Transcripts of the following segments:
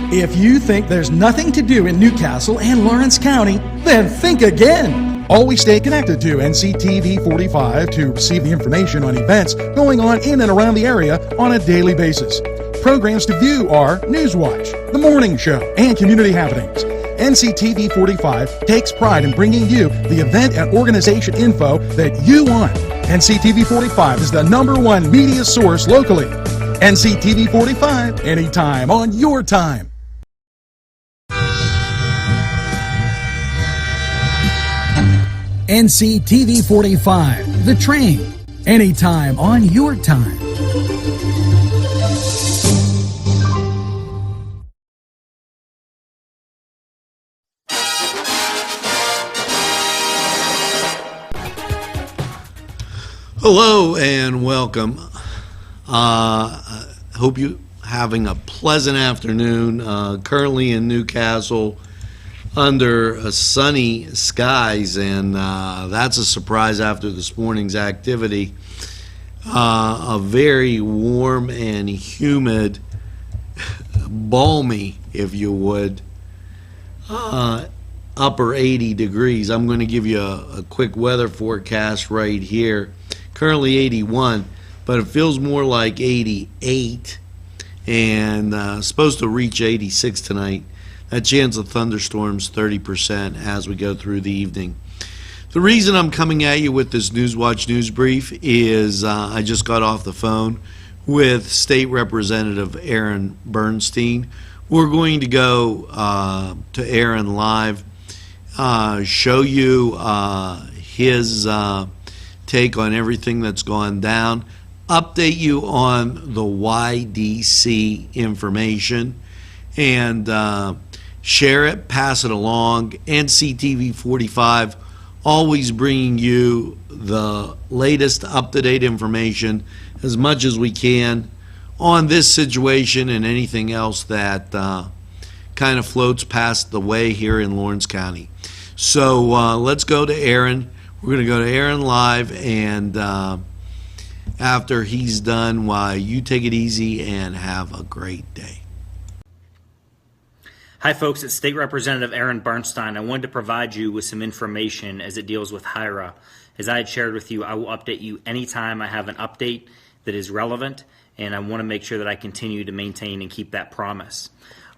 If you think there's nothing to do in Newcastle and Lawrence County, then think again. Always stay connected to NCTV45 to receive the information on events going on in and around the area on a daily basis. Programs to view are NewsWatch, The Morning Show, and Community Happenings. NCTV45 takes pride in bringing you the event and organization info that you want. NCTV45 is the #1 media source locally. NCTV45, anytime on your time. NCTV45, The Train, anytime on your time. Hello and welcome. Hope you're having a pleasant afternoon. Currently in Newcastle under sunny skies, and that's a surprise after this morning's activity. A very warm and humid, balmy, if you would, upper 80 degrees. I'm going to give you a quick weather forecast right here. Currently 81, but it feels more like 88, and supposed to reach 86 tonight. That chance of thunderstorms 30% as we go through the evening. The reason I'm coming at you with this NewsWatch news brief is I just got off the phone with State Representative Aaron Bernstein. We're going to go to Aaron live, show you his take on everything that's gone down, update you on the YDC information, and share it, pass it along. NCTV45 always bringing you the latest up-to-date information as much as we can on this situation and anything else that kind of floats past the way here in Lawrence County. So let's go to Aaron. We're going to go to Aaron live, and after he's done, you take it easy and have a great day. Hi folks, it's State Representative Aaron Bernstein. I wanted to provide you with some information as it deals with HIRA. As I had shared with you, I will update you anytime I have an update that is relevant, and I want to make sure that I continue to maintain and keep that promise.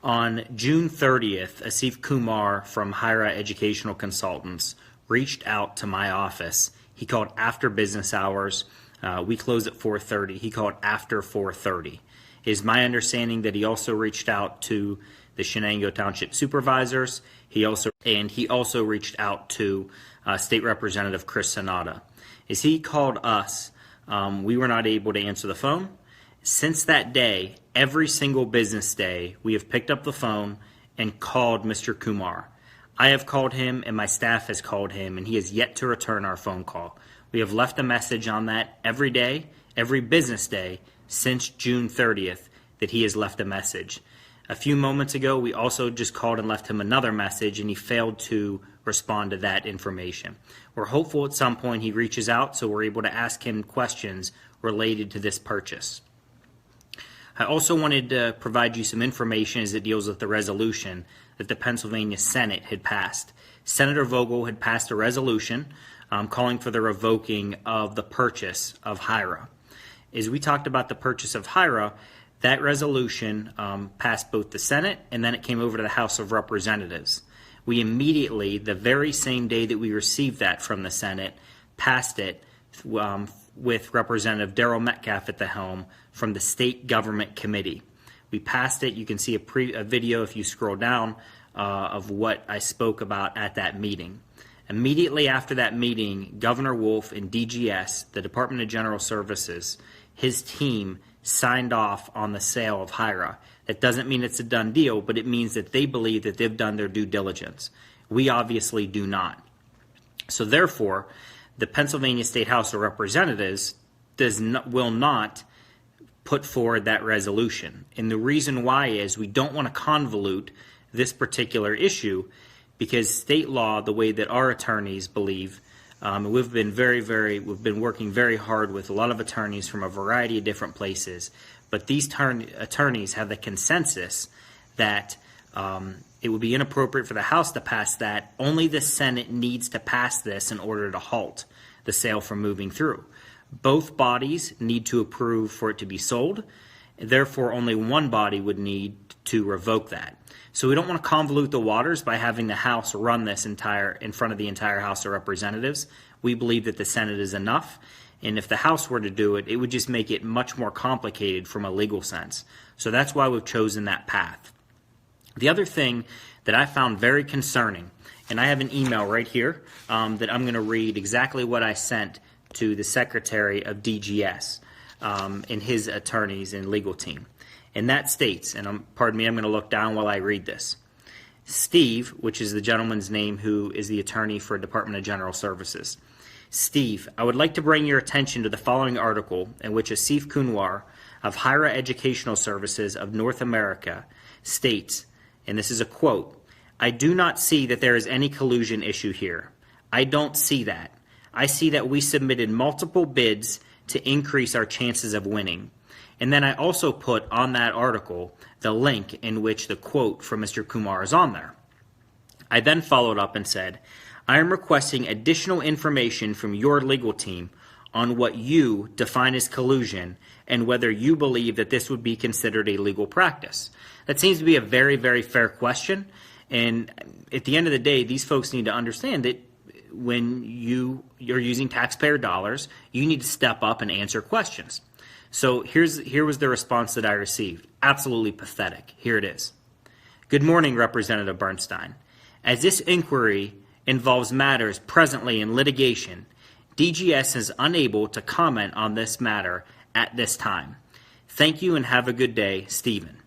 On June 30th, Asif Kumar from HIRA Educational Consultants reached out to my office. He called after business hours. We close at 4:30. He called after 4:30. It is my understanding that he also reached out to the Shenango Township Supervisors. He also reached out to State Representative Chris Sonata. As he called us, we were not able to answer the phone. Since that day, every single business day, we have picked up the phone and called Mr. Kumar. I have called him and my staff has called him, and he has yet to return our phone call. We have left a message on that every day, every business day since June 30th that he has left a message. A few moments ago, we also just called and left him another message, and he failed to respond to that information. We're hopeful at some point he reaches out so we're able to ask him questions related to this purchase. I also wanted to provide you some information as it deals with the resolution that the Pennsylvania Senate had passed. Senator Vogel had passed a resolution calling for the revoking of the purchase of HIRA. As we talked about the purchase of HIRA, that resolution passed both the Senate and then it came over to the House of Representatives. We immediately, the very same day that we received that from the Senate, passed it with Representative Darrell Metcalf at the helm from the State Government Committee. We passed it. You can see a video if you scroll down of what I spoke about at that meeting. Immediately after that meeting, Governor Wolf and DGS, the Department of General Services, his team signed off on the sale of HIRA. That doesn't mean it's a done deal, but it means that they believe that they've done their due diligence. We obviously do not. So therefore, the Pennsylvania State House of Representatives will not put forward that resolution. And the reason why is we don't want to convolute this particular issue because state law, the way that our attorneys believe, we've been working very hard with a lot of attorneys from a variety of different places, but these attorneys have the consensus that it would be inappropriate for the House to pass that. Only the Senate needs to pass this in order to halt the sale from moving through. Both bodies need to approve for it to be sold. Therefore, only one body would need to revoke that. So we don't want to convolute the waters by having the House run this in front of the entire House of Representatives. We believe that the Senate is enough. And if the House were to do it, it would just make it much more complicated from a legal sense. So that's why we've chosen that path. The other thing that I found very concerning, and I have an email right here that I'm going to read exactly what I sent to the Secretary of DGS and his attorneys and legal team. And that states, and pardon me, I'm going to look down while I read this. Steve, which is the gentleman's name who is the attorney for Department of General Services. Steve, I would like to bring your attention to the following article in which Asif Kunwar of Hira Educational Services of North America states, and this is a quote, "I do not see that there is any collusion issue here. I don't see that. I see that we submitted multiple bids to increase our chances of winning." And then I also put on that article the link in which the quote from Mr. Kumar is on there. I then followed up and said, "I am requesting additional information from your legal team on what you define as collusion and whether you believe that this would be considered a legal practice." That seems to be a very, very fair question. And at the end of the day, these folks need to understand that when you're using taxpayer dollars, you need to step up and answer questions. So here was the response that I received. Absolutely pathetic. Here it is. "Good morning, Representative Bernstein. As this inquiry involves matters presently in litigation, DGS is unable to comment on this matter at this time. Thank you and have a good day, Stephen."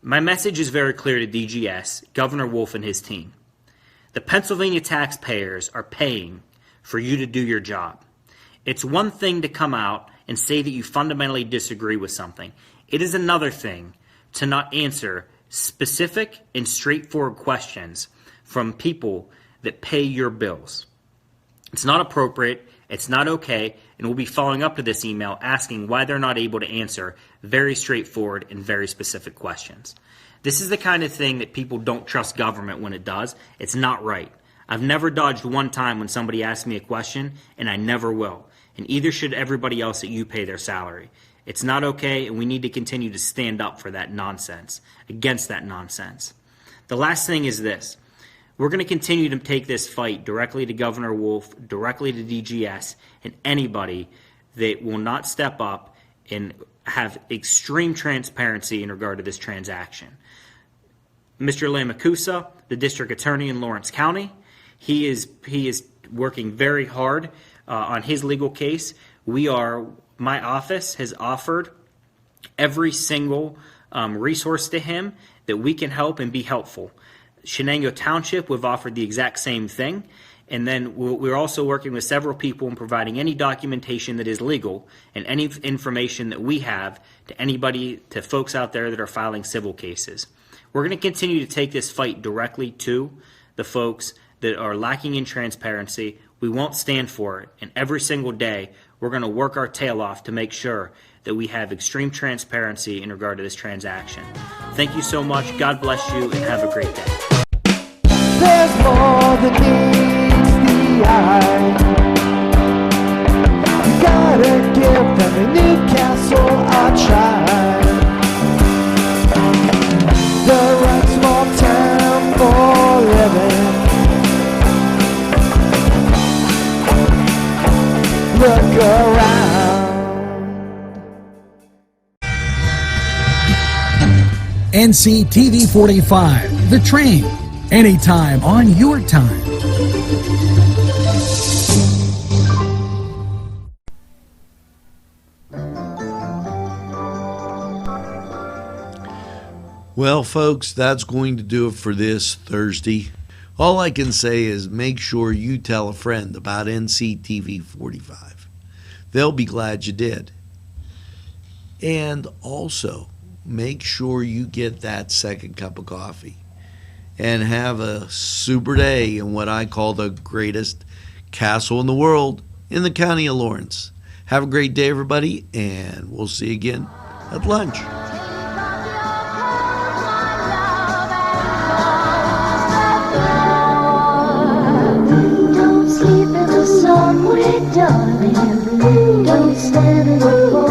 My message is very clear to DGS, Governor Wolf and his team. The Pennsylvania taxpayers are paying for you to do your job. It's one thing to come out and say that you fundamentally disagree with something. It is another thing to not answer specific and straightforward questions from people that pay your bills. It's not appropriate, it's not okay, and we'll be following up to this email asking why they're not able to answer very straightforward and very specific questions. This is the kind of thing that people don't trust government when it does. It's not right. I've never dodged one time when somebody asks me a question, and I never will. And either should everybody else that you pay their salary. It's not okay, and we need to continue to stand up for that nonsense, against that nonsense. The last thing is this. We're going to continue to take this fight directly to Governor Wolf, directly to DGS, and anybody that will not step up and have extreme transparency in regard to this transaction. Mr. Lamacusa, the district attorney in Lawrence County, he is working very hard on his legal case. My office has offered every single resource to him that we can help and be helpful. Shenango Township, we've offered the exact same thing. And then we're also working with several people and providing any documentation that is legal and any information that we have to anybody, to folks out there that are filing civil cases. We're going to continue to take this fight directly to the folks that are lacking in transparency. We won't stand for it. And every single day, we're going to work our tail off to make sure that we have extreme transparency in regard to this transaction. Thank you so much. God bless you and have a great day. There's more than meets the eye. You gotta give them a Newcastle a try. The right small town for living. Look around. NCTV45, The Train. Anytime on your time. Well, folks, that's going to do it for this Thursday. All I can say is make sure you tell a friend about NCTV45. They'll be glad you did. And also, make sure you get that second cup of coffee and have a super day in what I call the greatest castle in the world in the county of Lawrence. Have a great day, everybody, and we'll see you again at lunch. darling, don't stand in the